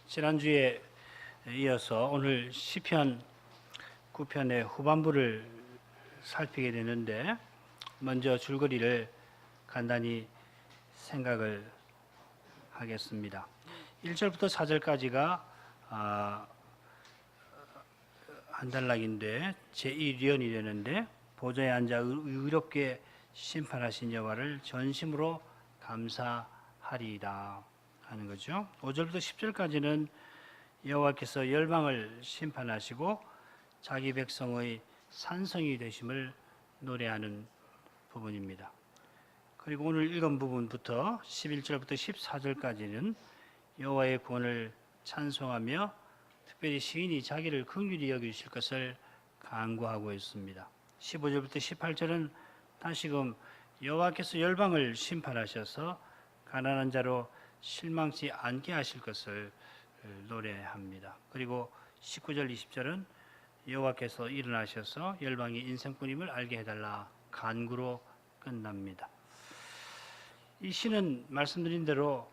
지난주에 이어서 오늘 시편 9편의 후반부를 살피게 되는데, 먼저 줄거리를 간단히 생각을 하겠습니다. 1절부터 4절까지가 한 단락인데 제1위원이 되는데, 보좌에 앉아 의롭게 심판하신 여호와를 전심으로 감사하리이다 하는 거죠. 5절부터 10절까지는 여호와께서 열방을 심판하시고 자기 백성의 산성이 되심을 노래하는 부분입니다. 그리고 오늘 읽은 부분부터 11절부터 14절까지는 여호와의 구원을 찬송하며 특별히 시인이 자기를 긍휼히 여기실 것을 간구하고 있습니다. 15절부터 18절은 다시금 여호와께서 열방을 심판하셔서 가난한 자로 실망치 않게 하실 것을 노래합니다. 그리고 19절 20절은 여호와께서 일어나셔서 열방이 인생뿐임을 알게 해달라 간구로 끝납니다. 이 시는 말씀드린 대로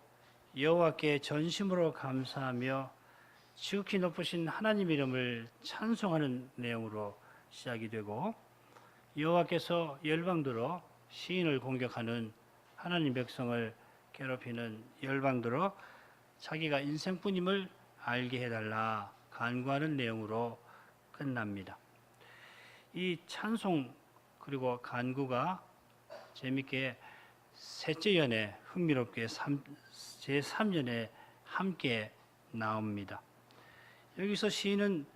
여호와께 전심으로 감사하며 지극히 높으신 하나님 이름을 찬송하는 내용으로 시작이 되고, 여호와께서 열방들어 시인을 공격하는 하나님 백성을 괴롭히는 열방들어 자기가 인생뿐임을 알게 해달라 간구하는 내용으로 끝납니다. 이 찬송 그리고 간구가 재밌게 셋째 연에 흥미롭게 제3연에 함께 나옵니다. 여기서 시인은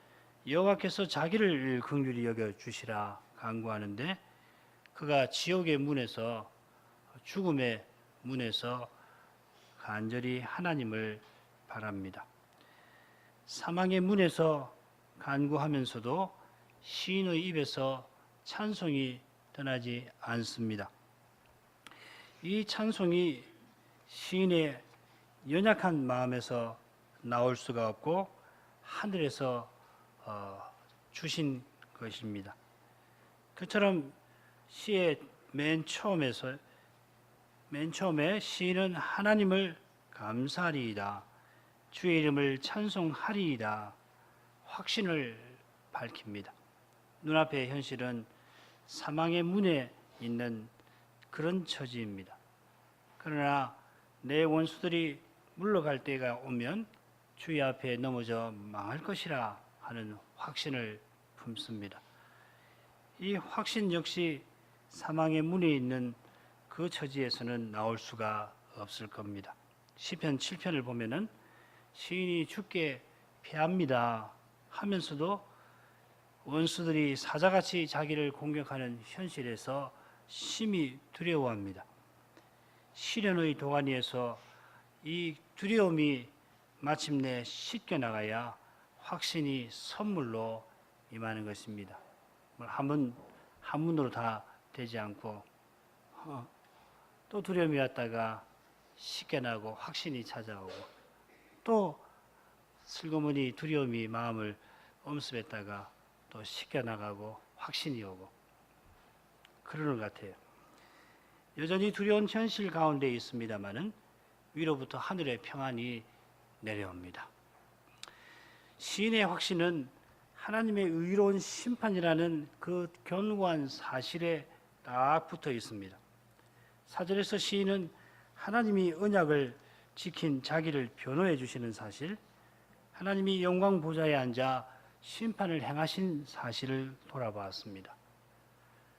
여호와께서 자기를 긍휼히 여겨 주시라 간구하는데, 그가 지옥의 문에서, 죽음의 문에서 간절히 하나님을 바랍니다. 사망의 문에서 간구하면서도 시인의 입에서 찬송이 떠나지 않습니다. 이 찬송이 시인의 연약한 마음에서 나올 수가 없고 하늘에서 주신 것입니다. 그처럼 시의 맨 처음에 시인은 하나님을 감사하리이다, 주의 이름을 찬송하리이다 확신을 밝힙니다. 눈앞의 현실은 사망의 문에 있는 그런 처지입니다. 그러나 내 원수들이 물러갈 때가 오면 주의 앞에 넘어져 망할 것이라 하는 확신을 품습니다. 이 확신 역시 사망의 문에 있는 그 처지에서는 나올 수가 없을 겁니다. 시편 7편을 보면은 시인이 주께 패합니다 하면서도 원수들이 사자같이 자기를 공격하는 현실에서 심히 두려워합니다. 시련의 도가니에서 이 두려움이 마침내 씻겨나가야 확신이 선물로 임하는 것입니다. 한문으로 다 되지 않고 또 두려움이 왔다가 씻겨나고 확신이 찾아오고, 또 슬그머니 두려움이 마음을 엄습했다가 또 씻겨나가고 확신이 오고 그러는 것 같아요. 여전히 두려운 현실 가운데 있습니다마는 위로부터 하늘의 평안이 내려옵니다. 시인의 확신은 하나님의 의로운 심판이라는 그 견고한 사실에 딱 붙어 있습니다. 4절에서 시인은 하나님이 언약을 지킨 자기를 변호해 주시는 사실, 하나님이 영광 보좌에 앉아 심판을 행하신 사실을 돌아보았습니다.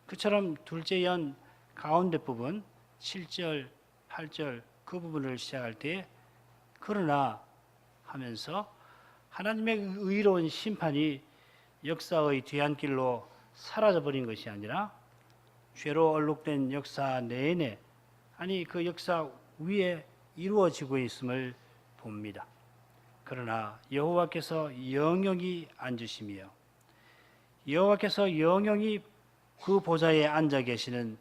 그처럼 둘째 연 가운데 부분 7절, 8절 그 부분을 시작할 때 그러나 하면서 하나님의 의로운 심판이 역사의 뒤안길로 사라져버린 것이 아니라 죄로 얼룩된 역사 내내, 아니 그 역사 위에 이루어지고 있음을 봅니다. 그러나 여호와께서 영영히 앉으시며 여호와께서 영영히 그 보좌에 앉아 계시는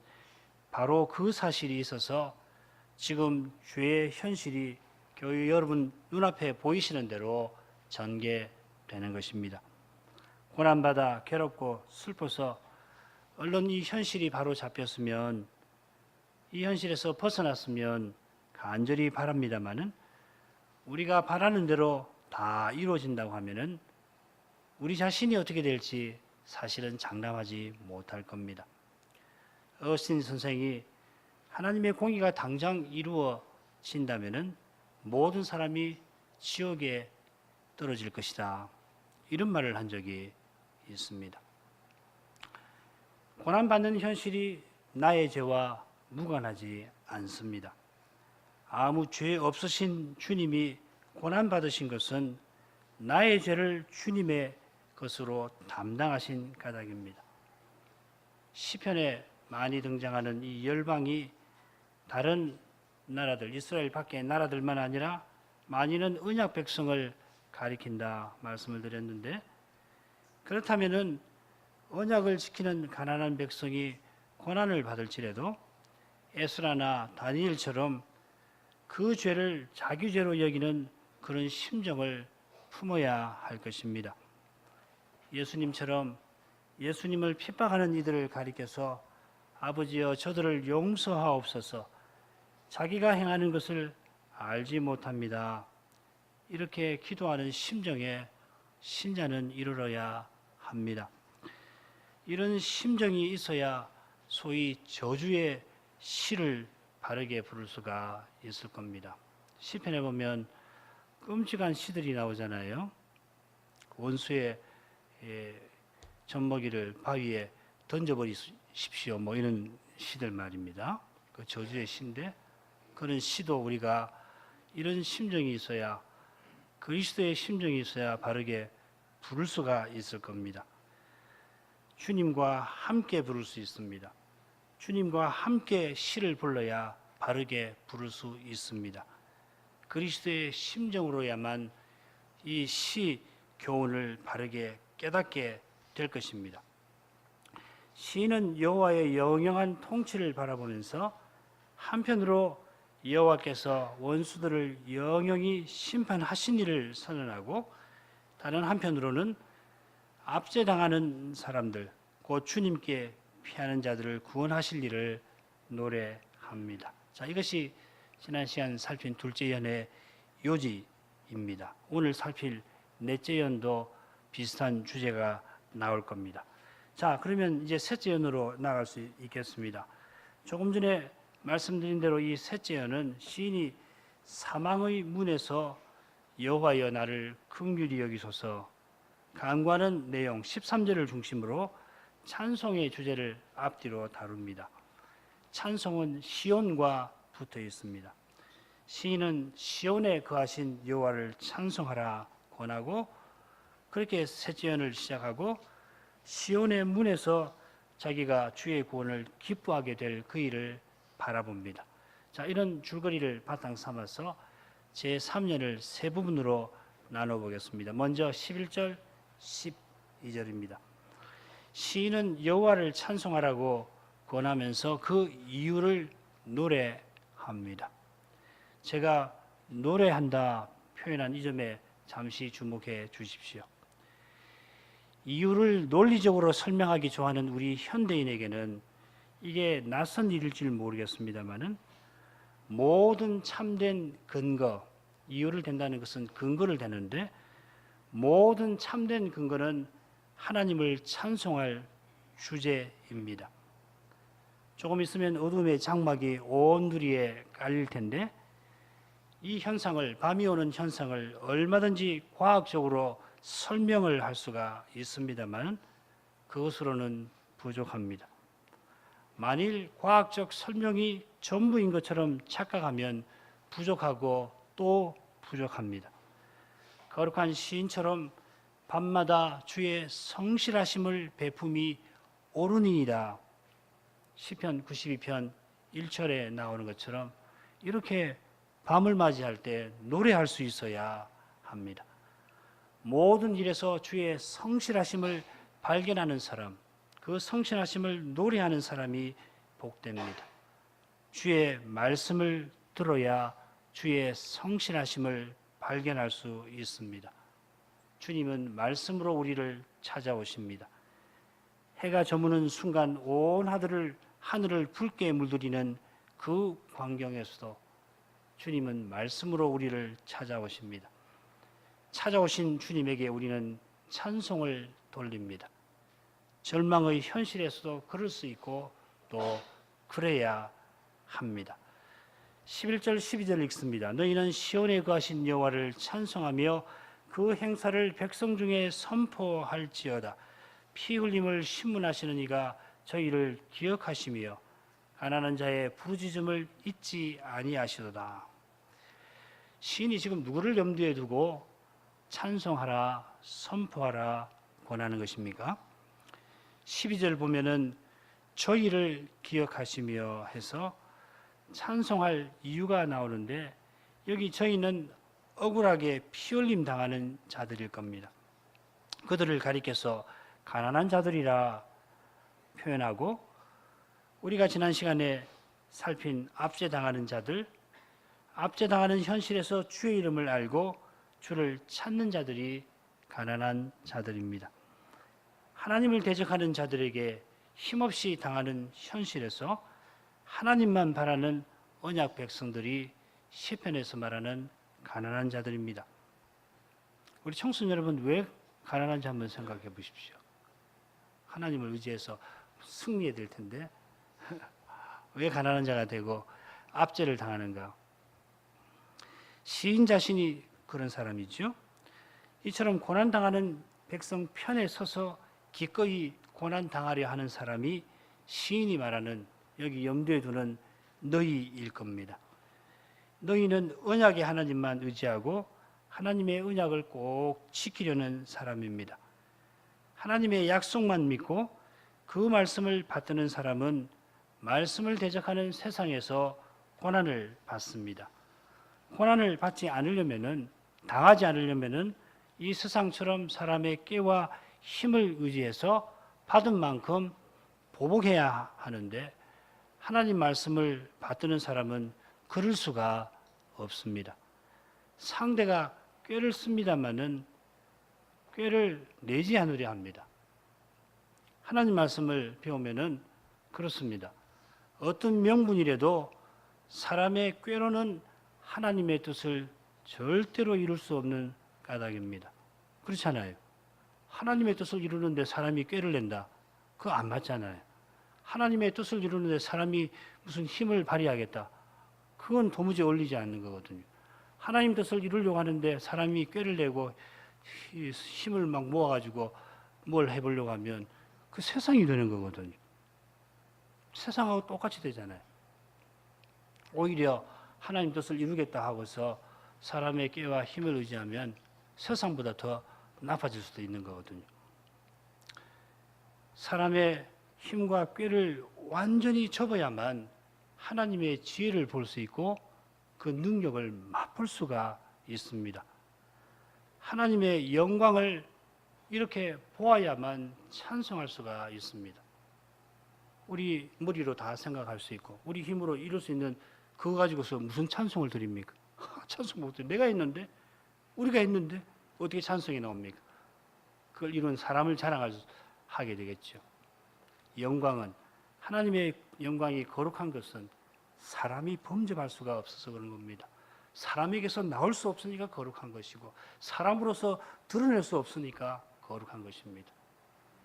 바로 그 사실이 있어서 지금 죄의 현실이 교회 여러분 눈앞에 보이시는 대로 전개되는 것입니다. 고난받아 괴롭고 슬퍼서 얼른 이 현실이 바로 잡혔으면, 이 현실에서 벗어났으면 간절히 바랍니다마는 우리가 바라는 대로 다 이루어진다고 하면은 우리 자신이 어떻게 될지 사실은 장담하지 못할 겁니다. 어스틴 선생이 하나님의 공의가 당장 이루어진다면은 모든 사람이 지옥에 떨어질 것이다. 이런 말을 한 적이 있습니다. 고난받는 현실이 나의 죄와 무관하지 않습니다. 아무 죄 없으신 주님이 고난받으신 것은 나의 죄를 주님의 것으로 담당하신 까닭입니다. 시편에 많이 등장하는 이 열방이 다른 나라들, 이스라엘 밖의 나라들만 아니라 많이는 언약 백성을 가리킨다 말씀을 드렸는데, 그렇다면은 언약을 지키는 가난한 백성이 고난을 받을지라도 에스라나 다니엘처럼 그 죄를 자기 죄로 여기는 그런 심정을 품어야 할 것입니다. 예수님처럼 예수님을 핍박하는 이들을 가리켜서 아버지여 저들을 용서하옵소서, 자기가 행하는 것을 알지 못합니다, 이렇게 기도하는 심정에 신자는 이르러야 합니다. 이런 심정이 있어야 소위 저주의 시를 바르게 부를 수가 있을 겁니다. 시편에 보면 끔찍한 시들이 나오잖아요. 원수의 젖먹이를 바위에 던져버리십시오, 뭐 이런 시들 말입니다. 그 저주의 시인데, 그런 시도 우리가 이런 심정이 있어야, 그리스도의 심정이 있어야 바르게 부를 수가 있을 겁니다. 주님과 함께 부를 수 있습니다. 주님과 함께 시를 불러야 바르게 부를 수 있습니다. 그리스도의 심정으로야만 이 시 교훈을 바르게 깨닫게 될 것입니다. 시인은 여호와의 영영한 통치를 바라보면서 한편으로 여호와께서 원수들을 영영히 심판하신 일을 선언하고, 다른 한편으로는 압제당하는 사람들, 곧 주님께 피하는 자들을 구원하실 일을 노래합니다. 자, 이것이 지난 시간 살핀 둘째 연의 요지입니다. 오늘 살필 넷째 연도 비슷한 주제가 나올 겁니다. 자, 그러면 이제 셋째 연으로 나갈 수 있겠습니다. 조금 전에 말씀드린 대로 이 셋째 연은 시인이 사망의 문에서 여호와여 나를 긍휼히 여기소서 간구하는 내용 13절을 중심으로 찬송의 주제를 앞뒤로 다룹니다. 찬송은 시온과 붙어 있습니다. 시인은 시온에 거하신 여호와를 찬송하라 권하고, 그렇게 셋째 연을 시작하고 시온의 문에서 자기가 주의 구원을 기뻐하게 될 그 일을 바라봅니다. 자, 이런 줄거리를 바탕 삼아서 제3연을 세 부분으로 나눠보겠습니다. 먼저 11절, 12절입니다. 시인은 여호와를 찬송하라고 권하면서 그 이유를 노래합니다. 제가 노래한다 표현한 이 점에 잠시 주목해 주십시오. 이유를 논리적으로 설명하기 좋아하는 우리 현대인에게는 이게 낯선 일일지 모르겠습니다만은, 모든 참된 근거, 이유를 댄다는 것은 근거를 대는데, 모든 참된 근거는 하나님을 찬송할 주제입니다. 조금 있으면 어둠의 장막이 온 누리에 깔릴 텐데, 이 현상을, 밤이 오는 현상을 얼마든지 과학적으로 설명을 할 수가 있습니다만 그것으로는 부족합니다. 만일 과학적 설명이 전부인 것처럼 착각하면 부족하고 또 부족합니다. 거룩한 시인처럼 밤마다 주의 성실하심을 베품이 오르니이다, 시편 92편 1절에 나오는 것처럼 이렇게 밤을 맞이할 때 노래할 수 있어야 합니다. 모든 일에서 주의 성실하심을 발견하는 사람, 그 성실하심을 노래하는 사람이 복됩니다. 주의 말씀을 들어야 주의 성실하심을 발견할 수 있습니다. 주님은 말씀으로 우리를 찾아오십니다. 해가 저무는 순간 온 하늘을 붉게 물들이는 그 광경에서도 주님은 말씀으로 우리를 찾아오십니다. 찾아오신 주님에게 우리는 찬송을 돌립니다. 절망의 현실에서도 그럴 수 있고 또 그래야 합니다. 11절 12절 읽습니다. 너희는 시온에 거하신 여호와를 찬송하며 그 행사를 백성 중에 선포할지어다. 피 흘림을 신문하시는 이가 저희를 기억하시며 가난한 자의 부르짖음을 잊지 아니하시도다. 시인이 지금 누구를 염두에 두고 찬송하라, 선포하라 권하는 것입니까? 12절 보면은 저희를 기억하시며 해서 찬송할 이유가 나오는데, 여기 저희는 억울하게 피 흘림 당하는 자들일 겁니다. 그들을 가리켜서 가난한 자들이라 표현하고, 우리가 지난 시간에 살핀 압제당하는 자들, 압제당하는 현실에서 주의 이름을 알고 주를 찾는 자들이 가난한 자들입니다. 하나님을 대적하는 자들에게 힘없이 당하는 현실에서 하나님만 바라는 언약 백성들이 시편에서 말하는 가난한 자들입니다. 우리 청소년 여러분, 왜 가난한지 한번 생각해 보십시오. 하나님을 의지해서 승리해야 될 텐데 왜 가난한 자가 되고 압제를 당하는가? 시인 자신이 그런 사람이죠. 이처럼 고난당하는 백성 편에 서서 기꺼이 고난당하려 하는 사람이 시인이 말하는, 여기 염두에 두는 너희일 겁니다. 너희는 언약의 하나님만 의지하고 하나님의 언약을 꼭 지키려는 사람입니다. 하나님의 약속만 믿고 그 말씀을 받드는 사람은 말씀을 대적하는 세상에서 고난을 받습니다. 고난을 받지 않으려면은, 당하지 않으려면은 이 세상처럼 사람의 깨와 힘을 의지해서 받은 만큼 보복해야 하는데, 하나님 말씀을 받드는 사람은 그럴 수가 없습니다. 상대가 꾀를 씁니다마는 꾀를 내지 않으려 합니다. 하나님 말씀을 배우면은 그렇습니다. 어떤 명분이라도 사람의 꾀로는 하나님의 뜻을 절대로 이룰 수 없는 까닭입니다. 그렇잖아요. 하나님의 뜻을 이루는데 사람이 꾀를 낸다. 그거 안 맞잖아요. 하나님의 뜻을 이루는데 사람이 무슨 힘을 발휘하겠다. 그건 도무지 어울리지 않는 거거든요. 하나님 뜻을 이루려고 하는데 사람이 꾀를 내고 힘을 막 모아가지고 뭘 해보려고 하면 그 세상이 되는 거거든요. 세상하고 똑같이 되잖아요. 오히려 하나님 뜻을 이루겠다 하고서 사람의 꾀와 힘을 의지하면 세상보다 더 나빠질 수도 있는 거거든요. 사람의 힘과 꾀를 완전히 접어야만 하나님의 지혜를 볼 수 있고 그 능력을 맛볼 수가 있습니다. 하나님의 영광을 이렇게 보아야만 찬송할 수가 있습니다. 우리 머리로 다 생각할 수 있고 우리 힘으로 이룰 수 있는 그거 가지고서 무슨 찬송을 드립니까? 찬송 못 드려. 내가 했는데, 우리가 했는데 어떻게 찬송이 나옵니까? 그걸 이룬 사람을 자랑하게 되겠죠. 영광은, 하나님의 영광이 거룩한 것은 사람이 범접할 수가 없어서 그런 겁니다. 사람에게서 나올 수 없으니까 거룩한 것이고 사람으로서 드러낼 수 없으니까 거룩한 것입니다.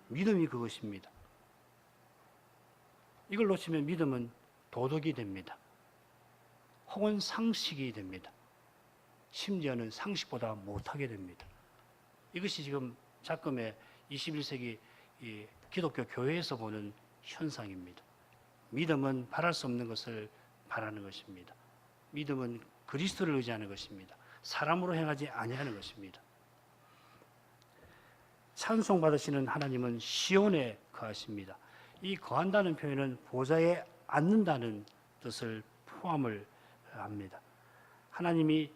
믿음이 그것입니다. 이걸 놓치면 믿음은 도덕이 됩니다. 혹은 상식이 됩니다. 심지어는 상식보다 못하게 됩니다. 이것이 지금 작금의 21세기 이 기독교 교회에서 보는 현상입니다. 믿음은 바랄 수 없는 것을 바라는 것입니다. 믿음은 그리스도를 의지하는 것입니다. 사람으로 행하지 아니하는 것입니다. 찬송 받으시는 하나님은 시온에 거하십니다. 이 거한다는 표현은 보좌에 앉는다는 뜻을 포함을 합니다. 하나님이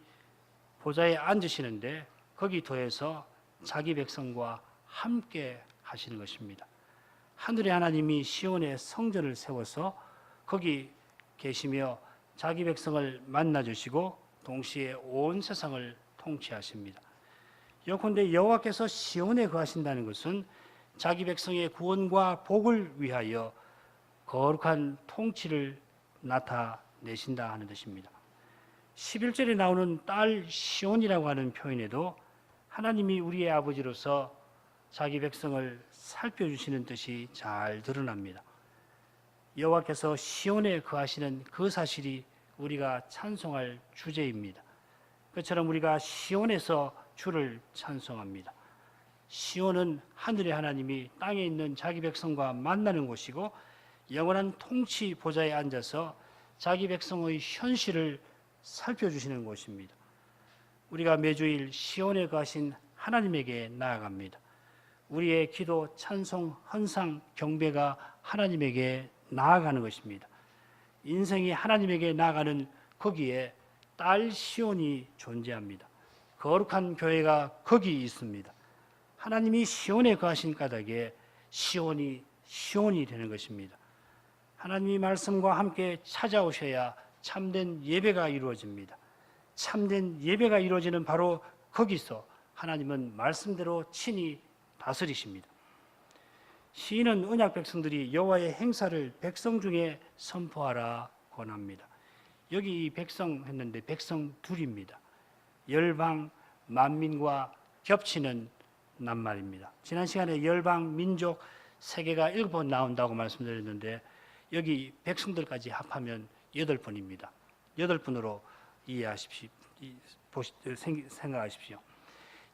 보좌에 앉으시는데 거기 더해서 자기 백성과 함께 하시는 것입니다. 하늘의 하나님이 시온에 성전을 세워서 거기 계시며 자기 백성을 만나주시고 동시에 온 세상을 통치하십니다. 예컨대 여호와께서 시온에 거하신다는 것은 자기 백성의 구원과 복을 위하여 거룩한 통치를 나타내신다 하는 뜻입니다. 11절에 나오는 딸 시온이라고 하는 표현에도 하나님이 우리의 아버지로서 자기 백성을 살펴주시는 뜻이 잘 드러납니다. 여호와께서 시온에 거하시는 그 사실이 우리가 찬송할 주제입니다. 그처럼 우리가 시온에서 주를 찬송합니다. 시온은 하늘의 하나님이 땅에 있는 자기 백성과 만나는 곳이고 영원한 통치 보좌에 앉아서 자기 백성의 현실을 살펴주시는 곳입니다. 우리가 매주일 시온에 거하신 하나님에게 나아갑니다. 우리의 기도, 찬송, 헌상, 경배가 하나님에게 나아가는 것입니다. 인생이 하나님에게 나아가는 거기에 딸 시온이 존재합니다. 거룩한 교회가 거기 있습니다. 하나님이 시온에 거하신 까닭에 시온이 되는 것입니다. 하나님의 말씀과 함께 찾아오셔야 참된 예배가 이루어집니다. 참된 예배가 이루어지는 바로 거기서 하나님은 말씀대로 친히 다스리십니다. 시인은 언약 백성들이 여호와의 행사를 백성 중에 선포하라 권합니다. 여기 이 백성 했는데 백성 둘입니다. 열방 만민과 겹치는 낱말입니다. 지난 시간에 열방 민족 세계가 7번 나온다고 말씀드렸는데 여기 백성들까지 합하면 8분입니다. 8분으로 이해하십시오. 생각하십시오.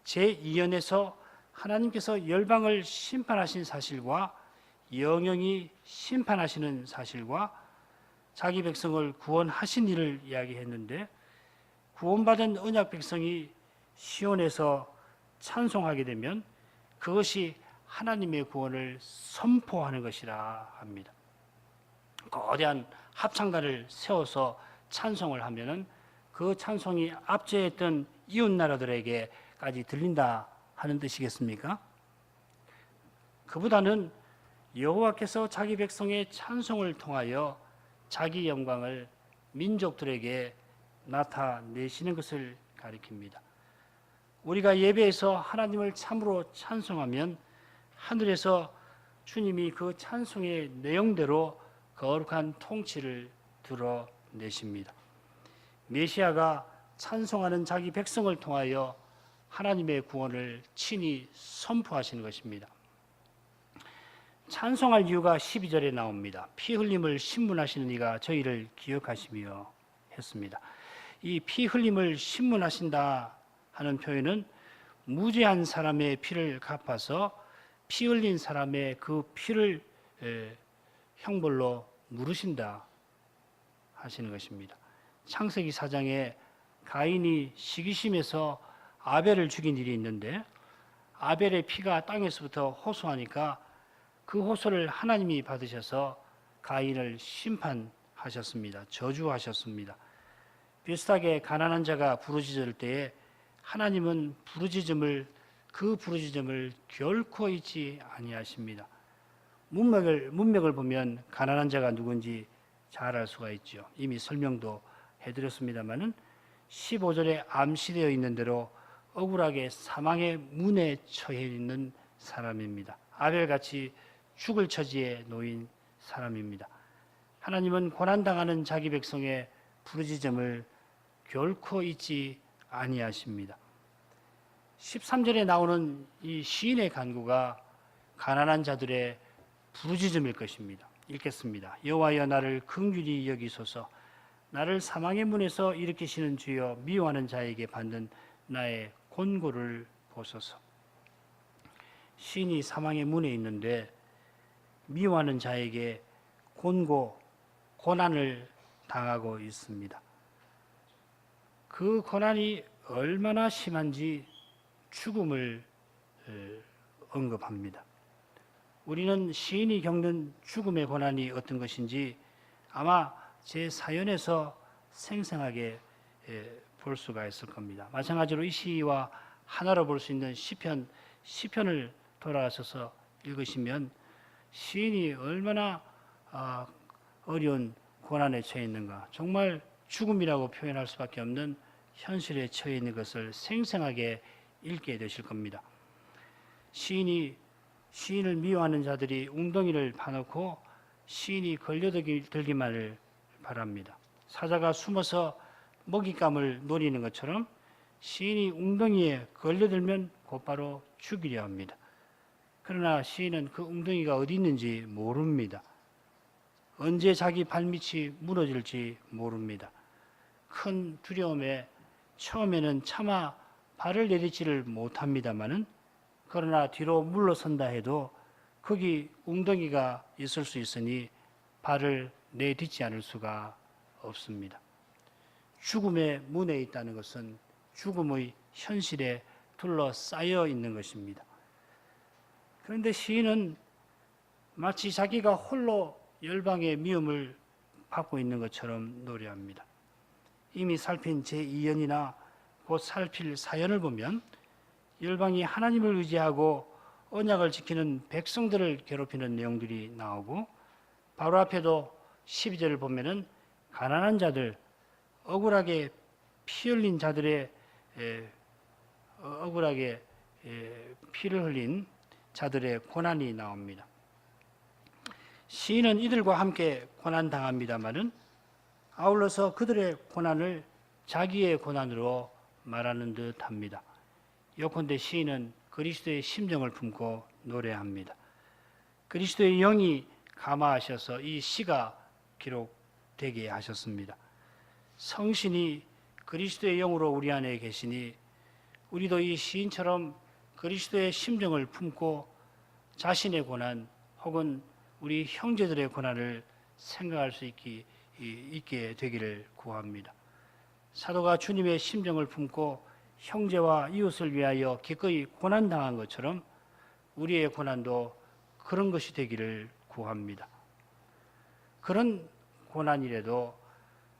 제2연에서 하나님께서 열방을 심판하신 사실과 영영이 심판하시는 사실과 자기 백성을 구원하신 일을 이야기했는데 구원받은 언약 백성이 시온에서 찬송하게 되면 그것이 하나님의 구원을 선포하는 것이라 합니다. 거대한 합창단을 세워서 찬송을 하면은 그 찬송이 앞제에 있던 이웃 나라들에게까지 들린다 하는 뜻이겠습니까? 그보다는 여호와께서 자기 백성의 찬송을 통하여 자기 영광을 민족들에게 나타내시는 것을 가리킵니다. 우리가 예배에서 하나님을 참으로 찬송하면 하늘에서 주님이 그 찬송의 내용대로 거룩한 통치를 드러내십니다. 메시아가 찬송하는 자기 백성을 통하여 하나님의 구원을 친히 선포하시는 것입니다. 찬송할 이유가 12절에 나옵니다. 피 흘림을 신문하시는 이가 저희를 기억하시며 했습니다. 이 피 흘림을 신문하신다 하는 표현은 무죄한 사람의 피를 갚아서 피 흘린 사람의 그 피를 형벌로 물으신다 하시는 것입니다. 창세기 4장에 가인이 시기심에서 아벨을 죽인 일이 있는데 아벨의 피가 땅에서부터 호소하니까 그 호소를 하나님이 받으셔서 가인을 심판하셨습니다. 저주하셨습니다. 비슷하게 가난한 자가 부르짖을 때에 하나님은 그 부르짖음을 결코 잊지 아니하십니다. 문맥을 보면 가난한 자가 누군지 잘 알 수가 있죠. 이미 설명도 해드렸습니다마는 15절에 암시되어 있는 대로 억울하게 사망의 문에 처해 있는 사람입니다. 아벨같이 죽을 처지에 놓인 사람입니다. 하나님은 고난당하는 자기 백성의 부르짖음을 결코 잊지 아니하십니다. 13절에 나오는 이 시인의 간구가 가난한 자들의 부르짖음일 것입니다. 읽겠습니다. 여호와여 나를 긍휼히 여기소서. 나를 사망의 문에서 일으키시는 주여 미워하는 자에게 받는 나의 곤고를 보소서. 시인이 사망의 문에 있는데 미워하는 자에게 고난을 당하고 있습니다. 그 고난이 얼마나 심한지 죽음을 언급합니다. 우리는 시인이 겪는 죽음의 고난이 어떤 것인지 아마 제 사연에서 생생하게 볼 수가 있을 겁니다. 마찬가지로 이 시와 하나로 볼 수 있는 시편을 돌아가셔서 읽으시면 시인이 얼마나 어려운 고난에 처해 있는가, 정말 죽음이라고 표현할 수밖에 없는 현실에 처해 있는 것을 생생하게 읽게 되실 겁니다. 시인을 미워하는 자들이 웅덩이를 파놓고 시인이 걸려들기만을 바랍니다. 사자가 숨어서 먹잇감을 노리는 것처럼 시인이 웅덩이에 걸려들면 곧바로 죽이려 합니다. 그러나 시인은 그 웅덩이가 어디 있는지 모릅니다. 언제 자기 발밑이 무너질지 모릅니다. 큰 두려움에 처음에는 차마 발을 내딛지를 못합니다마는, 그러나 뒤로 물러선다 해도 거기 웅덩이가 있을 수 있으니 발을 내딛지 않을 수가 없습니다. 죽음의 문에 있다는 것은 죽음의 현실에 둘러싸여 있는 것입니다. 그런데 시인은 마치 자기가 홀로 열방의 미움을 받고 있는 것처럼 노래합니다. 이미 살핀 제2연이나 곧 살필 사연을 보면 열방이 하나님을 의지하고 언약을 지키는 백성들을 괴롭히는 내용들이 나오고, 바로 앞에도 12절을 보면은 가난한 자들, 억울하게 피 흘린 자들의 억울하게 피를 흘린 자들의 고난이 나옵니다. 시인은 이들과 함께 고난당합니다마는 아울러서 그들의 고난을 자기의 고난으로 말하는 듯합니다. 요컨대 시인은 그리스도의 심정을 품고 노래합니다. 그리스도의 영이 감화하셔서 이 시가 기록되게 하셨습니다. 성신이 그리스도의 영으로 우리 안에 계시니 우리도 이 시인처럼 그리스도의 심정을 품고 자신의 고난 혹은 우리 형제들의 고난을 생각할 수 있게 되기를 구합니다. 사도가 주님의 심정을 품고 형제와 이웃을 위하여 기꺼이 고난당한 것처럼 우리의 고난도 그런 것이 되기를 구합니다. 그런 고난이라도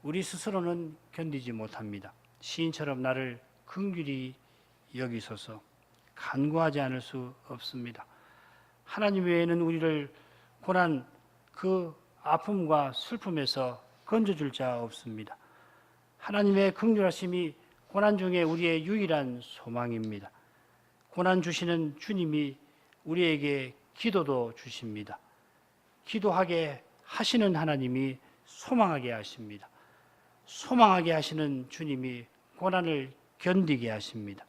우리 스스로는 견디지 못합니다. 시인처럼 나를 긍휼히 여기소서 간구하지 않을 수 없습니다. 하나님 외에는 우리를 고난 그 아픔과 슬픔에서 건져줄 자 없습니다. 하나님의 긍휼하심이 고난 중에 우리의 유일한 소망입니다. 고난 주시는 주님이 우리에게 기도도 주십니다. 기도하게 하시는 하나님이 소망하게 하십니다. 소망하게 하시는 주님이 고난을 견디게 하십니다.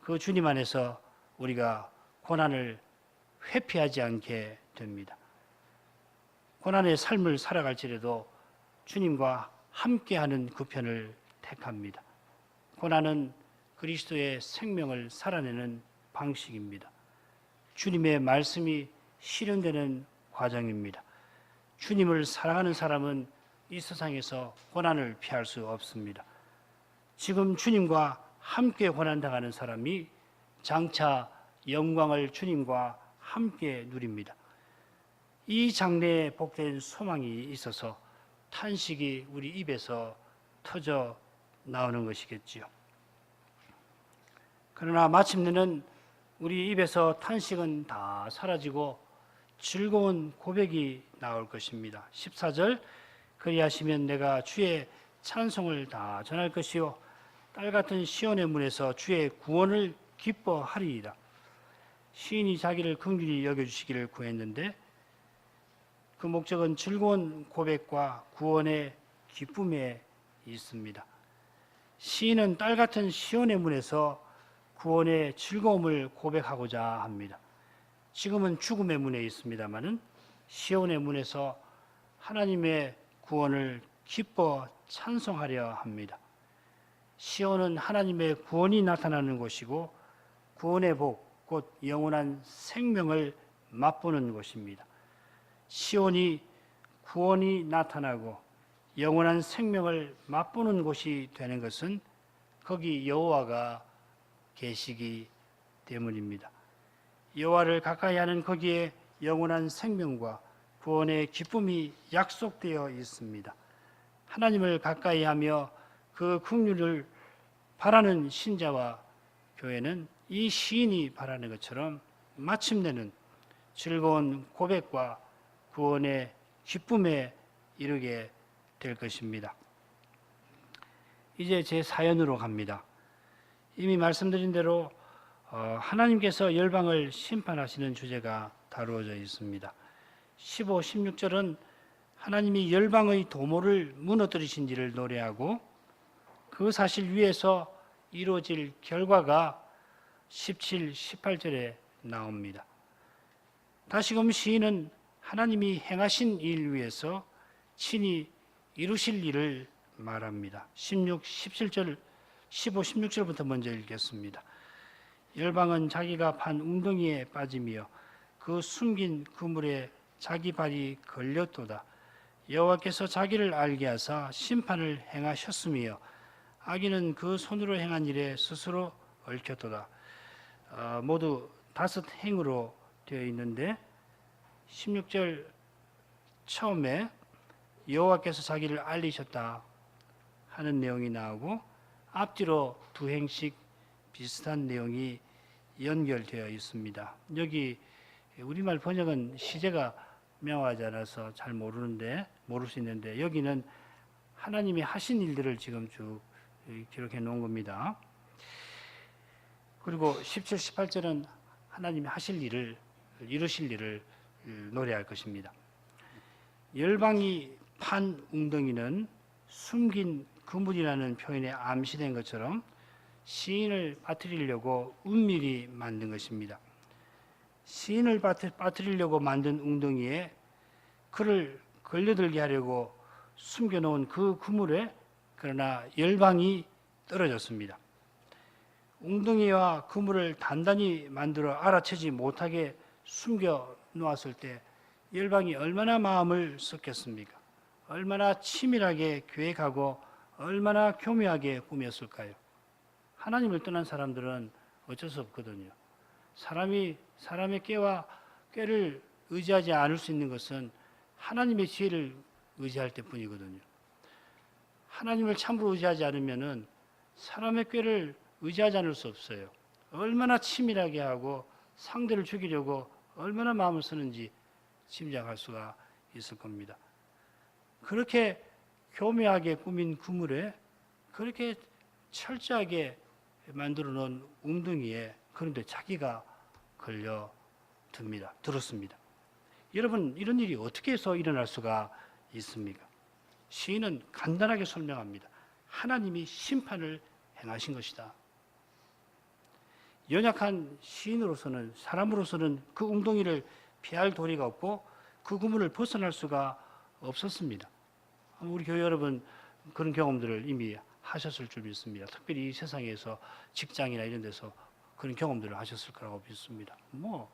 그 주님 안에서 우리가 고난을 회피하지 않게 됩니다. 고난의 삶을 살아갈지라도 주님과 함께하는 그 편을 택합니다. 고난은 그리스도의 생명을 살아내는 방식입니다. 주님의 말씀이 실현되는 과정입니다. 주님을 사랑하는 사람은 이 세상에서 고난을 피할 수 없습니다. 지금 주님과 함께 고난당하는 사람이 장차 영광을 주님과 함께 누립니다. 이 장래에 복된 소망이 있어서 탄식이 우리 입에서 터져 나오는 것이겠지요. 그러나 마침내는 우리 입에서 탄식은 다 사라지고 즐거운 고백이 나올 것입니다. 14절, 그리하시면 내가 주의 찬송을 다 전할 것이요 딸 같은 시온의 문에서 주의 구원을 기뻐하리이다. 시인이 자기를 긍휼히 여겨주시기를 구했는데 그 목적은 즐거운 고백과 구원의 기쁨에 있습니다. 시인은 딸 같은 시온의 문에서 구원의 즐거움을 고백하고자 합니다. 지금은 죽음의 문에 있습니다마는 시온의 문에서 하나님의 구원을 기뻐 찬송하려 합니다. 시온은 하나님의 구원이 나타나는 곳이고 구원의 복, 곧 영원한 생명을 맛보는 곳입니다. 시온이 구원이 나타나고 영원한 생명을 맛보는 곳이 되는 것은 거기 여호와가 계시기 때문입니다. 여호와를 가까이 하는 거기에 영원한 생명과 구원의 기쁨이 약속되어 있습니다. 하나님을 가까이 하며 그 긍휼을 바라는 신자와 교회는 이 시인이 바라는 것처럼 마침내는 즐거운 고백과 구원의 기쁨에 이르게 될 것입니다. 이제 제 사연으로 갑니다. 이미 말씀드린 대로 하나님께서 열방을 심판하시는 주제가 다루어져 있습니다. 15, 16절은 하나님이 열방의 도모를 무너뜨리신지를 노래하고 그 사실 위에서 이루어질 결과가 17, 18절에 나옵니다. 다시금 시인은 하나님이 행하신 일 위에서 친히 이루실 일을 말합니다. 16, 17절, 15, 16절부터 먼저 읽겠습니다. 열방은 자기가 판 웅덩이에 빠지며 그 숨긴 그물에 자기 발이 걸렸도다. 여호와께서 자기를 알게 하사 심판을 행하셨으며 악인은 그 손으로 행한 일에 스스로 얽혔도다. 모두 5행으로 되어 있는데 16절 처음에 여호와께서 자기를 알리셨다 하는 내용이 나오고 앞뒤로 2행씩 비슷한 내용이 연결되어 있습니다. 여기 우리말 번역은 시제가 명확하지 않아서 잘 모를 수 있는데 여기는 하나님이 하신 일들을 지금 쭉 기록해 놓은 겁니다. 그리고 17, 18절은 하나님이 하실 일을, 이루실 일을 노래할 것입니다. 열방이 판 웅덩이는 숨긴 그물이라는 표현에 암시된 것처럼 시인을 빠뜨리려고 은밀히 만든 것입니다. 시인을 빠뜨리려고 만든 웅덩이에 그를 걸려들게 하려고 숨겨놓은 그 그물에 그러나 열방이 떨어졌습니다. 웅덩이와 그물을 단단히 만들어 알아채지 못하게 숨겨 놓았을 때 열방이 얼마나 마음을 썩겠습니까? 얼마나 치밀하게 계획하고 얼마나 교묘하게 꾸몄을까요? 하나님을 떠난 사람들은 어쩔 수 없거든요. 사람의 꾀를 의지하지 않을 수 있는 것은 하나님의 지혜를 의지할 때뿐이거든요. 하나님을 참으로 의지하지 않으면은 사람의 꾀를 의지하지 않을 수 없어요. 얼마나 치밀하게 하고 상대를 죽이려고 얼마나 마음을 쓰는지 짐작할 수가 있을 겁니다. 그렇게 교묘하게 꾸민 그물에 그렇게 철저하게 만들어 놓은 웅덩이에 그런데 자기가 걸려 들었습니다. 여러분, 이런 일이 어떻게 해서 일어날 수가 있습니까? 시인은 간단하게 설명합니다. 하나님이 심판을 행하신 것이다. 연약한 시인으로서는, 사람으로서는 그 웅덩이를 피할 도리가 없고 그 그물을 벗어날 수가 없었습니다. 우리 교회 여러분 그런 경험들을 이미 하셨을 줄 믿습니다. 특별히 이 세상에서 직장이나 이런 데서 그런 경험들을 하셨을 거라고 믿습니다.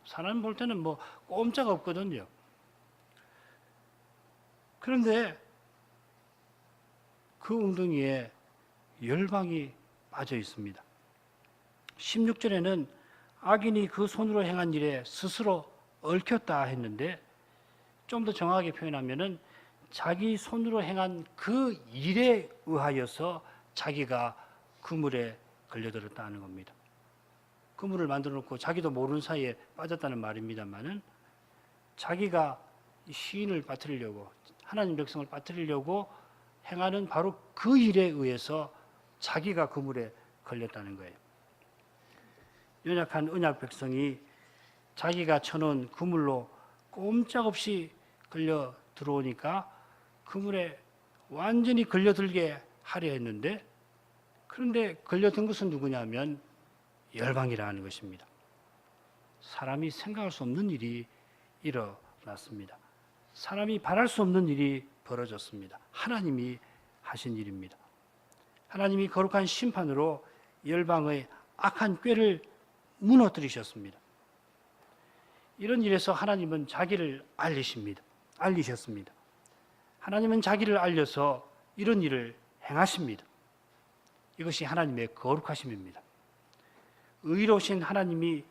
사람 볼 때는 꼼짝 없거든요. 그런데 그 웅덩이에 열방이 빠져 있습니다. 16절에는 악인이 그 손으로 행한 일에 스스로 얽혔다 했는데 좀 더 정확하게 표현하면은 자기 손으로 행한 그 일에 의하여서 자기가 그물에 걸려들었다는 겁니다. 그물을 만들어 놓고 자기도 모르는 사이에 빠졌다는 말입니다만은 자기가 시인을 빠뜨리려고 하나님 백성을 빠뜨리려고 행하는 바로 그 일에 의해서 자기가 그물에 걸렸다는 거예요. 연약한 언약 백성이 자기가 쳐놓은 그물로 꼼짝없이 걸려 들어오니까 그물에 완전히 걸려들게 하려 했는데 그런데 걸려든 것은 누구냐면 열방이라는 것입니다. 사람이 생각할 수 없는 일이 일어났습니다. 사람이 바랄 수 없는 일이 벌어졌습니다. 하나님이 하신 일입니다. 하나님이 거룩한 심판으로 열방의 악한 꾀를 무너뜨리셨습니다. 이런 일에서 하나님은 자기를 알리셨습니다. 하나님은 자기를 알려서 이런 일을 행하십니다. 이것이 하나님의 거룩하심입니다. 의로우신 하나님이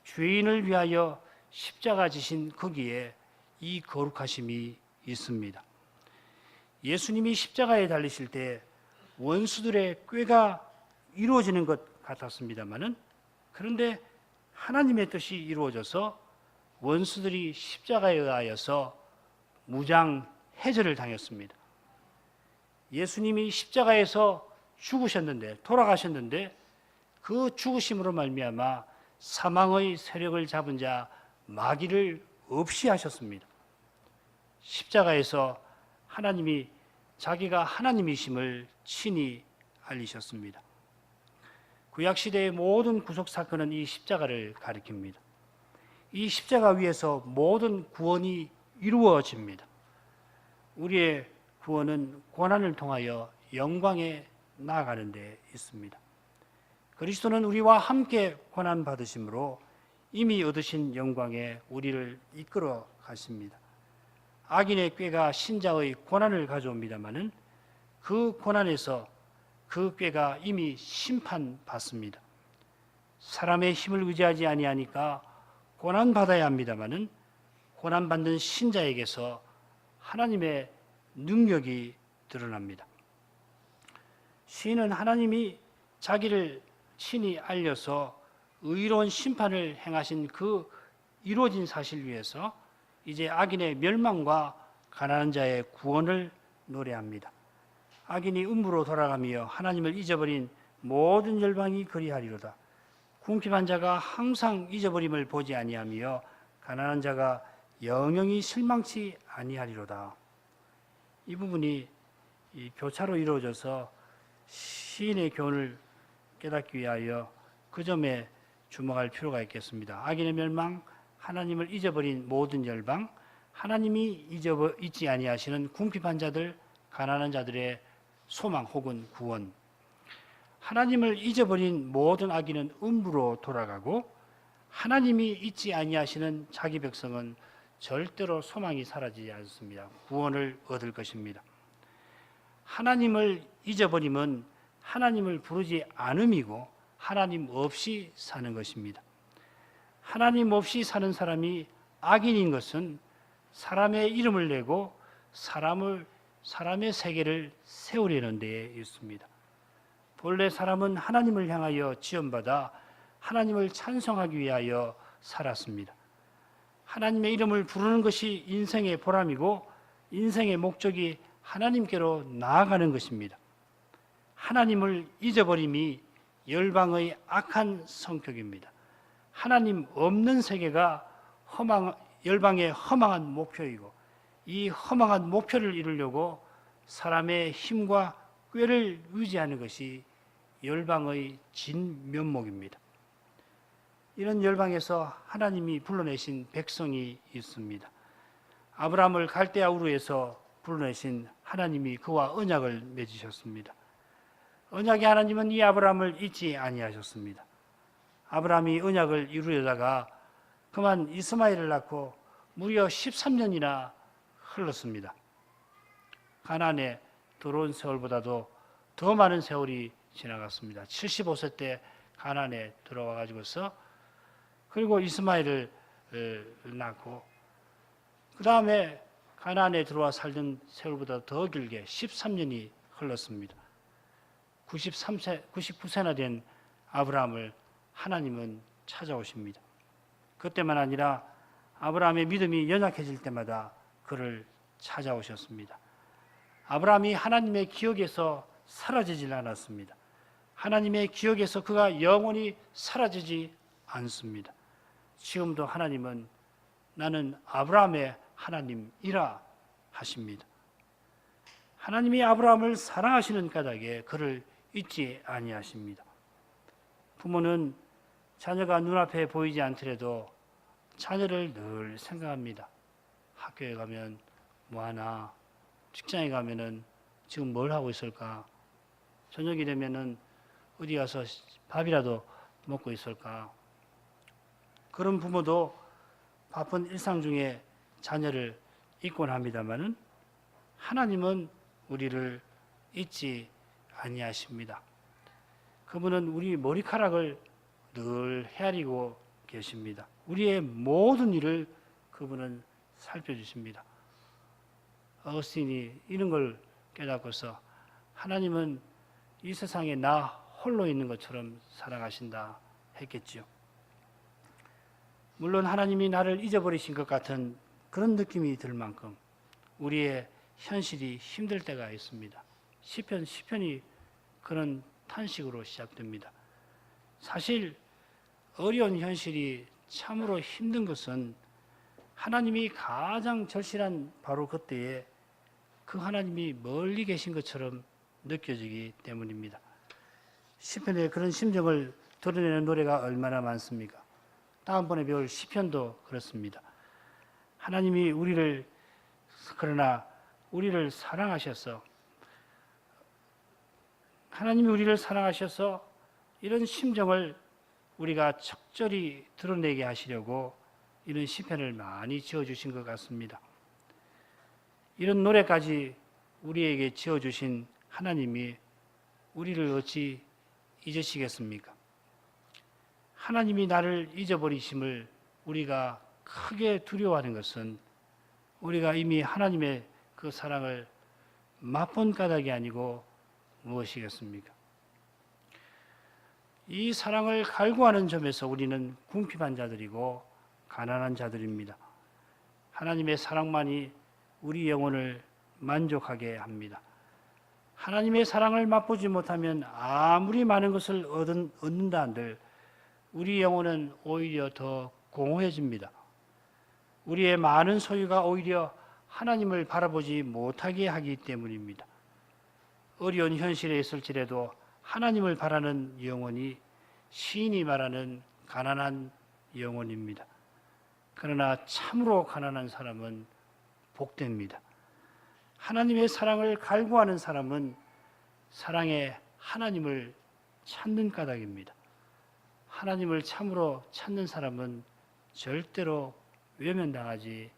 죄인을 위하여 십자가 지신 거기에 이 거룩하심이 있습니다. 예수님이 십자가에 달리실 때 원수들의 꾀가 이루어지는 것 같았습니다마는 그런데 하나님의 뜻이 이루어져서 원수들이 십자가에 의하여서 무장 해제를 당했습니다. 예수님이 십자가에서 죽으셨는데 돌아가셨는데 그 죽으심으로 말미암아 사망의 세력을 잡은 자 마귀를 없이 하셨습니다. 십자가에서 하나님이 자기가 하나님이심을 친히 알리셨습니다. 구약 시대의 모든 구속 사건은 이 십자가를 가리킵니다. 이 십자가 위에서 모든 구원이 이루어집니다. 우리의 구원은 고난을 통하여 영광에 나아가는 데 있습니다. 그리스도는 우리와 함께 고난 받으심으로 이미 얻으신 영광에 우리를 이끌어 가십니다. 악인의 꾀가 신자의 고난을 가져옵니다마는 그 고난에서 그 꾀가 이미 심판받습니다. 사람의 힘을 의지하지 아니하니까 고난 받아야 합니다마는 고난 받는 신자에게서 하나님의 능력이 드러납니다. 시인은 하나님이 자기를 친히 알려서 의로운 심판을 행하신 그 이루어진 사실 위에서 이제 악인의 멸망과 가난한 자의 구원을 노래합니다. 악인이 음부로 돌아가며 하나님을 잊어버린 모든 열방이 그리하리로다. 궁핍한 자가 항상 잊어버림을 보지 아니하며 가난한 자가 영영이 실망치 아니하리로다. 이 부분이 이 교차로 이루어져서 시인의 교훈을 깨닫기 위하여 그 점에 주목할 필요가 있겠습니다. 악인의 멸망, 하나님을 잊어버린 모든 열방, 하나님이 잊지 아니하시는 궁핍한 자들, 가난한 자들의 소망 혹은 구원. 하나님을 잊어버린 모든 악인은 음부로 돌아가고 하나님이 잊지 아니하시는 자기 백성은 절대로 소망이 사라지지 않습니다. 구원을 얻을 것입니다. 하나님을 잊어버림은 하나님을 부르지 않음이고 하나님 없이 사는 것입니다. 하나님 없이 사는 사람이 악인인 것은 사람의 이름을 내고 사람의 세계를 세우려는 데에 있습니다. 본래 사람은 하나님을 향하여 지원받아 하나님을 찬송하기 위하여 살았습니다. 하나님의 이름을 부르는 것이 인생의 보람이고 인생의 목적이 하나님께로 나아가는 것입니다. 하나님을 잊어버림이 열방의 악한 성격입니다. 하나님 없는 세계가 열방의 허망한 목표이고 이 허망한 목표를 이루려고 사람의 힘과 꾀를 의지하는 것이 열방의 진면목입니다. 이런 열방에서 하나님이 불러내신 백성이 있습니다. 아브라함을 갈대아 우르에서 불러내신 하나님이 그와 언약을 맺으셨습니다. 언약의 하나님은 이 아브라함을 잊지 아니하셨습니다. 아브라함이 언약을 이루려다가 그만 이스마엘을 낳고 무려 13년이나 흘렀습니다. 가나안에 들어온 세월보다도 더 많은 세월이 지나갔습니다. 75세 때 가나안에 들어와 가지고서 그리고 이스마엘을 낳고 그 다음에 가나안에 들어와 살던 세월보다 더 길게 13년이 흘렀습니다. 99세나 된 아브라함을 하나님은 찾아오십니다. 그때만 아니라 아브라함의 믿음이 연약해질 때마다 그를 찾아오셨습니다. 아브라함이 하나님의 기억에서 사라지질 않았습니다. 하나님의 기억에서 그가 영원히 사라지지 않습니다. 지금도 하나님은 나는 아브라함의 하나님이라 하십니다. 하나님이 아브라함을 사랑하시는 까닭에 그를 잊지 아니하십니다. 부모는 자녀가 눈앞에 보이지 않더라도 자녀를 늘 생각합니다. 학교에 가면 뭐하나, 직장에 가면은 지금 뭘 하고 있을까, 저녁이 되면은 어디 가서 밥이라도 먹고 있을까. 그런 부모도 바쁜 일상 중에 자녀를 있곤 합니다마는 하나님은 우리를 잊지 아니하십니다. 그분은 우리 머리카락을 늘 헤아리고 계십니다. 우리의 모든 일을 그분은 살펴주십니다. 어거스틴이 이런 걸 깨닫고서 하나님은 이 세상에 나 홀로 있는 것처럼 살아가신다 했겠지요. 물론 하나님이 나를 잊어버리신 것 같은 그런 느낌이 들 만큼 우리의 현실이 힘들 때가 있습니다. 시편이 그런 탄식으로 시작됩니다. 사실 어려운 현실이 참으로 힘든 것은 하나님이 가장 절실한 바로 그때에 그 하나님이 멀리 계신 것처럼 느껴지기 때문입니다. 시편에 그런 심정을 드러내는 노래가 얼마나 많습니까? 다음번에 배울 시편도 그렇습니다. 하나님이 그러나 우리를 사랑하셔서 이런 심정을 우리가 적절히 드러내게 하시려고 이런 시편을 많이 지어주신 것 같습니다. 이런 노래까지 우리에게 지어주신 하나님이 우리를 어찌 잊으시겠습니까? 하나님이 나를 잊어버리심을 우리가 크게 두려워하는 것은 우리가 이미 하나님의 그 사랑을 맛본 까닭이 아니고 무엇이겠습니까? 이 사랑을 갈구하는 점에서 우리는 궁핍한 자들이고 가난한 자들입니다. 하나님의 사랑만이 우리 영혼을 만족하게 합니다. 하나님의 사랑을 맛보지 못하면 아무리 많은 것을 얻는다 한들 우리 영혼은 오히려 더 공허해집니다. 우리의 많은 소유가 오히려 하나님을 바라보지 못하게 하기 때문입니다. 어려운 현실에 있을지라도 하나님을 바라는 영혼이 시인이 말하는 가난한 영혼입니다. 그러나 참으로 가난한 사람은 복됩니다. 하나님의 사랑을 갈구하는 사람은 사랑의 하나님을 찾는 까닭입니다. 하나님을 참으로 찾는 사람은 절대로 외면당하지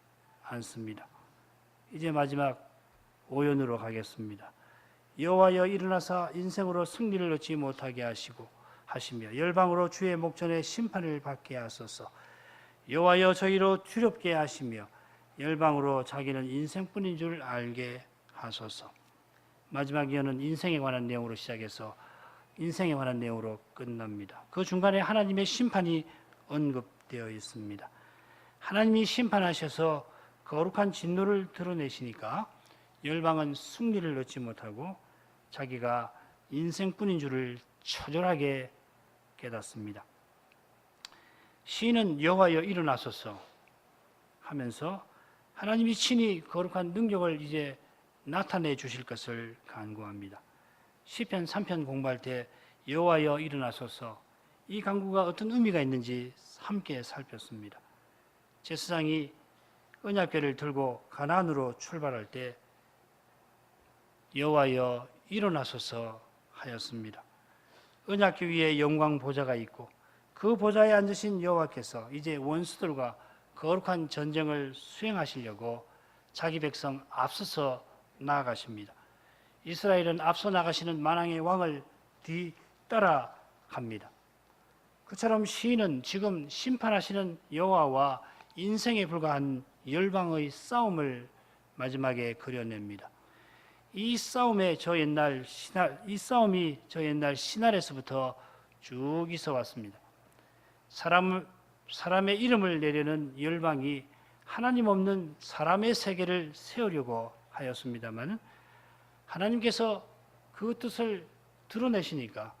않습니다. 이제 마지막 오연으로 가겠습니다. 여호와여 일어나사 인생으로 승리를 얻지 못하게 하시며 열방으로 주의 목전에 심판을 받게 하소서. 여호와여 저희로 두렵게 하시며 열방으로 자기는 인생뿐인 줄 알게 하소서. 마지막 예언은 인생에 관한 내용으로 시작해서 인생에 관한 내용으로 끝납니다. 그 중간에 하나님의 심판이 언급되어 있습니다. 하나님이 심판하셔서 거룩한 진노를 드러내시니까 열방은 승리를 얻지 못하고 자기가 인생뿐인 줄을 처절하게 깨닫습니다. 시인은 여호와여 일어나소서 하면서 하나님이 친히 거룩한 능력을 이제 나타내 주실 것을 간구합니다. 시편 3편 공부할 때 여호와여 일어나소서, 이 간구가 어떤 의미가 있는지 함께 살폈습니다. 제사장이 언약궤를 들고 가나안으로 출발할 때 여호와여 일어나소서 하였습니다. 언약궤 위에 영광 보좌가 있고 그 보좌에 앉으신 여호와께서 이제 원수들과 거룩한 전쟁을 수행하시려고 자기 백성 앞서서 나아가십니다. 이스라엘은 앞서 나가시는 만왕의 왕을 뒤따라 갑니다. 그처럼 시인은 지금 심판하시는 여호와와 인생에 불과한 열방의 싸움을 마지막에 그려냅니다. 이 싸움이 저 옛날 신할에서부터 쭉 있어 왔습니다. 사람의 이름을 내려는 열방이 하나님 없는 사람의 세계를 세우려고 하였습니다만 하나님께서 그 뜻을 드러내시니까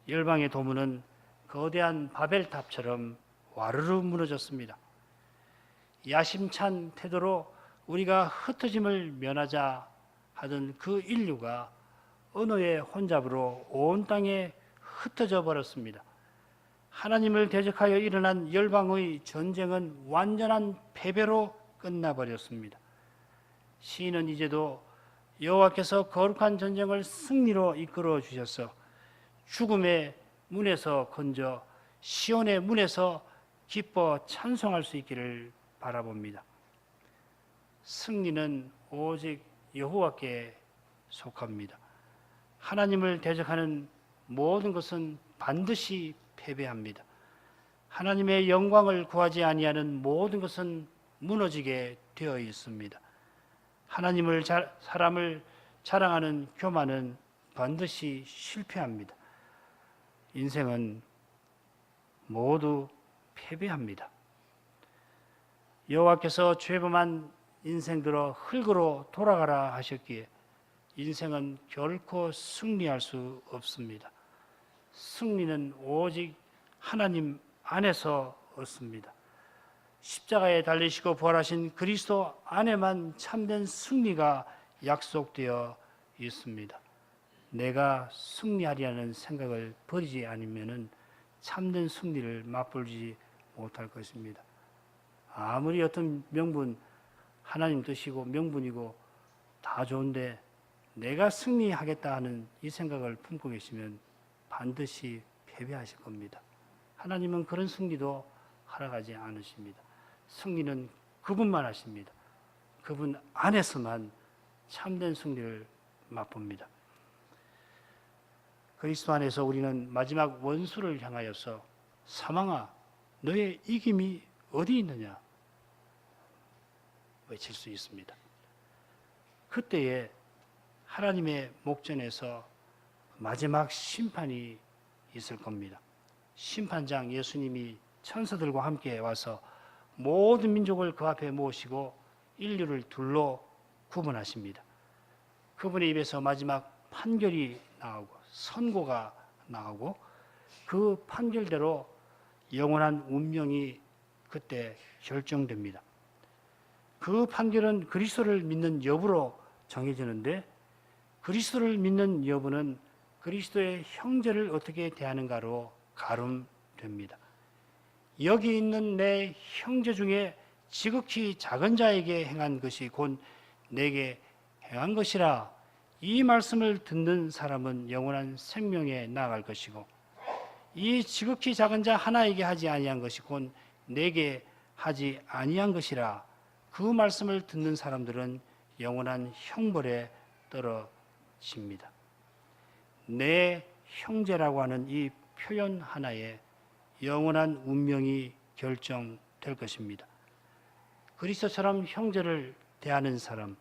열방의 도문은 거대한 바벨탑처럼 와르르 무너졌습니다. 야심찬 태도로 우리가 흩어짐을 면하자 하던 그 인류가 언어의 혼잡으로 온 땅에 흩어져 버렸습니다. 하나님을 대적하여 일어난 열방의 전쟁은 완전한 패배로 끝나버렸습니다. 시인은 이제도 여호와께서 거룩한 전쟁을 승리로 이끌어 주셔서 죽음의 문에서 건져 시온의 문에서 기뻐 찬송할 수 있기를 바라봅니다. 승리는 오직 여호와께 속합니다. 하나님을 대적하는 모든 것은 반드시 패배합니다. 하나님의 영광을 구하지 아니하는 모든 것은 무너지게 되어 있습니다. 사람을 자랑하는 교만은 반드시 실패합니다. 인생은 모두 패배합니다. 여호와께서 죄범한 인생들어 흙으로 돌아가라 하셨기에 인생은 결코 승리할 수 없습니다. 승리는 오직 하나님 안에서 얻습니다. 십자가에 달리시고 부활하신 그리스도 안에만 참된 승리가 약속되어 있습니다. 내가 승리하리라는 생각을 버리지 않으면은 참된 승리를 맛보지 못할 것입니다. 아무리 어떤 명분, 하나님 뜻이고 명분이고 다 좋은데 내가 승리하겠다 하는 이 생각을 품고 계시면 반드시 패배하실 겁니다. 하나님은 그런 승리도 허락하지 않으십니다. 승리는 그분만 하십니다. 그분 안에서만 참된 승리를 맛봅니다. 그리스도 안에서 우리는 마지막 원수를 향하여서 사망아 너의 이김이 어디 있느냐 외칠 수 있습니다. 그때에 하나님의 목전에서 마지막 심판이 있을 겁니다. 심판장 예수님이 천사들과 함께 와서 모든 민족을 그 앞에 모시고 인류를 둘로 구분하십니다. 그분의 입에서 마지막 판결이 나오고 선고가 나오고 그 판결대로 영원한 운명이 그때 결정됩니다. 그 판결은 그리스도를 믿는 여부로 정해지는데 그리스도를 믿는 여부는 그리스도의 형제를 어떻게 대하는가로 가름됩니다. 여기 있는 내 형제 중에 지극히 작은 자에게 행한 것이 곧 내게 행한 것이라 이 말씀을 듣는 사람은 영원한 생명에 나아갈 것이고 이 지극히 작은 자 하나에게 하지 아니한 것이 곧 내게 하지 아니한 것이라 그 말씀을 듣는 사람들은 영원한 형벌에 떨어집니다. 내 형제라고 하는 이 표현 하나에 영원한 운명이 결정될 것입니다. 그리스도처럼 형제를 대하는 사람,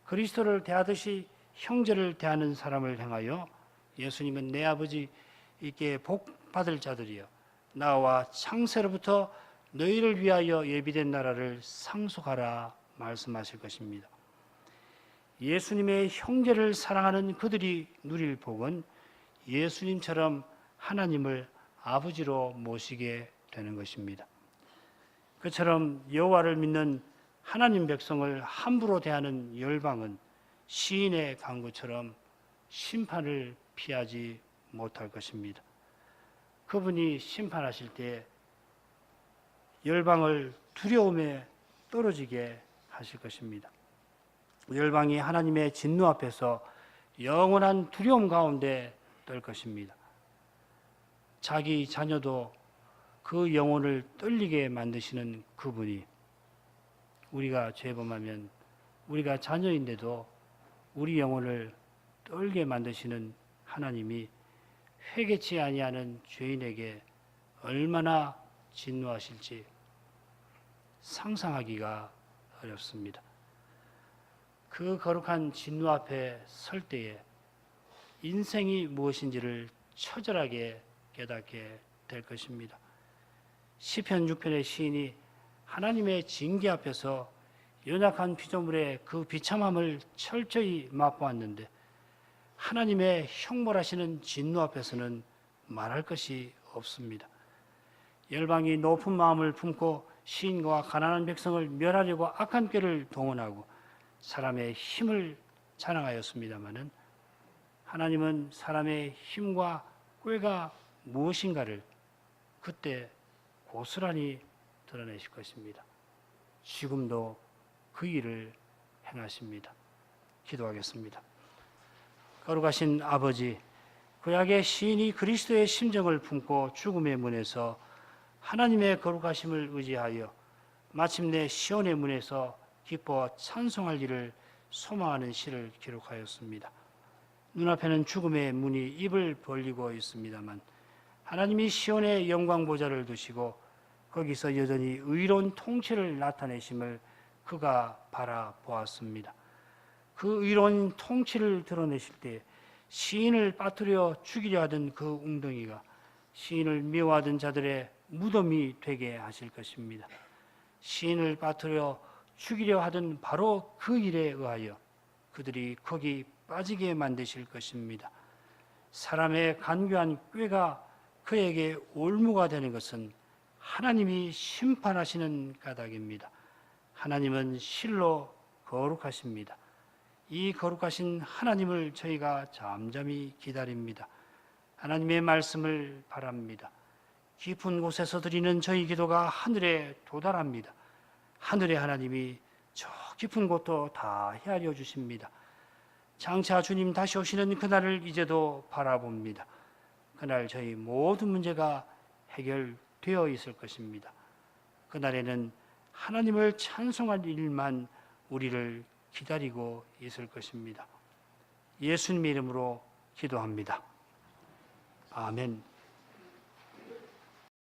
그리스도를 대하듯이 형제를 대하는 사람을 향하여 예수님은 내 아버지 있게 복 받을 자들이여 나와 창세로부터 너희를 위하여 예비된 나라를 상속하라 말씀하실 것입니다. 예수님의 형제를 사랑하는 그들이 누릴 복은 예수님처럼 하나님을 아버지로 모시게 되는 것입니다. 그처럼 여호와를 믿는 하나님 백성을 함부로 대하는 열방은 시인의 강구처럼 심판을 피하지 못할 것입니다. 그분이 심판하실 때 열방을 두려움에 떨어지게 하실 것입니다. 열방이 하나님의 진노 앞에서 영원한 두려움 가운데 떨 것입니다. 자기 자녀도 그 영혼을 떨리게 만드시는 그분이 우리가 죄범하면 우리가 자녀인데도 우리 영혼을 떨게 만드시는 하나님이 회개치 아니하는 죄인에게 얼마나 진노하실지 상상하기가 어렵습니다. 그 거룩한 진노 앞에 설 때에 인생이 무엇인지를 처절하게 깨닫게 될 것입니다. 시편 6편의 시인이 하나님의 징계 앞에서 연약한 피조물의 그 비참함을 철저히 맛보았는데 하나님의 형벌하시는 진노 앞에서는 말할 것이 없습니다. 열방이 높은 마음을 품고 시인과 가난한 백성을 멸하려고 악한 꾀를 동원하고 사람의 힘을 자랑하였습니다마는 하나님은 사람의 힘과 꾀가 무엇인가를 그때 고스란히 드러내실 것입니다. 지금도 그 일을 행하십니다. 기도하겠습니다. 거룩하신 아버지, 구약의 시인이 그리스도의 심정을 품고 죽음의 문에서 하나님의 거룩하심을 의지하여 마침내 시온의 문에서 기뻐 찬송할 일을 소망하는 시를 기록하였습니다. 눈앞에는 죽음의 문이 입을 벌리고 있습니다만 하나님이 시온의 영광 보좌를 두시고 거기서 여전히 의로운 통치를 나타내심을 그가 바라보았습니다. 그 의로운 통치를 드러내실 때 시인을 빠뜨려 죽이려 하던 그 웅덩이가 시인을 미워하던 자들의 무덤이 되게 하실 것입니다. 시인을 빠뜨려 죽이려 하던 바로 그 일에 의하여 그들이 거기 빠지게 만드실 것입니다. 사람의 간교한 꾀가 그에게 올무가 되는 것은 하나님이 심판하시는 까닭입니다. 하나님은 실로 거룩하십니다. 이 거룩하신 하나님을 저희가 잠잠히 기다립니다. 하나님의 말씀을 바랍니다. 깊은 곳에서 드리는 저희 기도가 하늘에 도달합니다. 하늘의 하나님이 저 깊은 곳도 다 헤아려 주십니다. 장차 주님 다시 오시는 그날을 이제도 바라봅니다. 그날 저희 모든 문제가 해결되어 있을 것입니다. 그날에는 하나님을 찬송할 일만 우리를 기다리고 있을 것입니다. 예수님의 이름으로 기도합니다. 아멘.